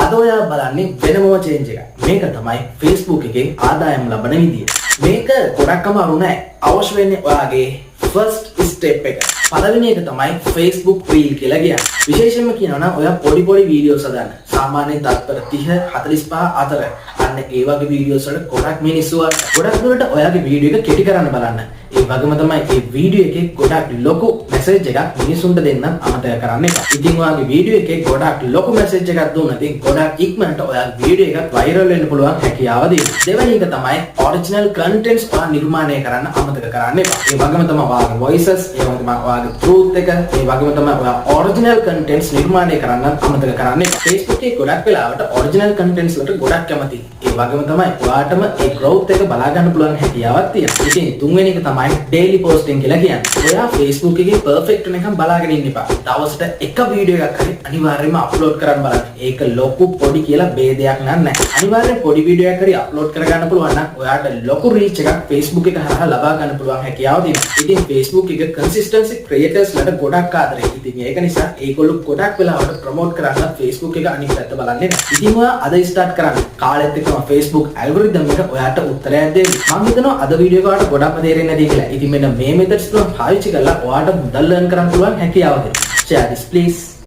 අද ඔයා බලන්නේ වෙනම චේන්ජ් එකක්. මේක තමයි Facebook එකේ ආදායම් ලබන විදිය. මේක ගොඩක් අමාරු නෑ. අවශ්‍ය වෙන්නේ ඔයාගේ first step එක. පළවෙනි එක තමයි Facebook reel කියලා කියන්නේ. විශේෂයෙන්ම කියනවා නම් ඔයා පොඩි වීඩියෝස් හදන්න. සාමාන්‍යයෙන් තත්පර 30 45 අතර. අන්න ඒ වගේ වීඩියෝස් වල ගොඩක් මිනිස්සු ගොඩක් දුරට ඔයාගේ වීඩියෝ එක කෙටි කරන්න බලන්න. ඒ වගේම තමයි මේ වීඩියෝ එකේ ගොඩක් ලොකු මැසේජ් එකක් මිනිසුන්ට දෙන්න අමතක කරන්න එපා. ඉතින් ඔයාගේ වීඩියෝ එකේ ගොඩක් ලොකු මැසේජ් එකක් දුන්නොත් ඉතින් ගොඩක් ඉක්මනට ඔයාගේ වීඩියෝ එකත් වෛරල් වෙන්න පුළුවන් හැකියාව දෙනවා. දෙවෙනි එක තමයි ඔරිජිනල් කන්ටෙන්ට්ස් ඔයා නිර්මාණය කරන්න අමතක කරන්න එපා. ඒ වගේම තමයි ඔයාගේ වොයිසස්, ඒ වගේම තමයි ඔයාගේ ට්‍රූත් එක, ඒ වගේම තමයි ඔයා ඔරිජිනල් කන්ටෙන්ට්ස් නිර්මාණය කරන්න අමතක කරන්න එපා. Facebook එකේ ගොඩක් වෙලාවට ඔරිජිනල් කන්ටෙන්ට්ස් වලට ගොඩක් කැමතියි. ඒ වගේම තමයි ඔයාටම ඒ growth එක බලා ගන්න පුළුවන් හැකියාවක් තියෙනවා. ඉතින් තුන්වෙනි එක තමයි daily posting කියලා කියන්නේ. ඔයා Facebook එකේ perfect වෙනකම් බලාගෙන ඉන්න එපා. දවසට එක වීඩියෝ එකක් හරි අනිවාර්යයෙන්ම අප්ලෝඩ් කරන්න බලන්න. ඒක ලොකු පොඩි කියලා ભેදයක් නැහැ. අනිවාර්යයෙන් පොඩි වීඩියෝ එකක් හරි අප්ලෝඩ් කරගන්න පුළුවන් නම් ඔයාට ලොකු reach එකක් Facebook එක හරහා ලබා ගන්න පුළුවන් හැකියාව තියෙනවා. ඉතින් Facebook එක consistency creators ලට ගොඩක් ආදරේ. ඉතින් ඒක නිසා ඒගොල්ලෝ ගොඩක් වෙලාවට promote කරන්න Facebook එක අනිත් පැත්ත බලන්නේ නැහැ. ඉතින් ඔයා අද start කරන්න. කාලෙත් එක්කම Facebook algorithm එක ඔයාට උත්තරයක් දෙන්න. මම හිතනවා අද වීඩියෝ එක ඔයාලට ගොඩක්ම තේරෙන්නේ නැති කියලා. ඉතින් මෙන්න මේ methods තුන පාවිච්චි කරලා ඔයාට මුදල් earn කරන්න පුළුවන් හැකියාව දෙනවා. Share this please.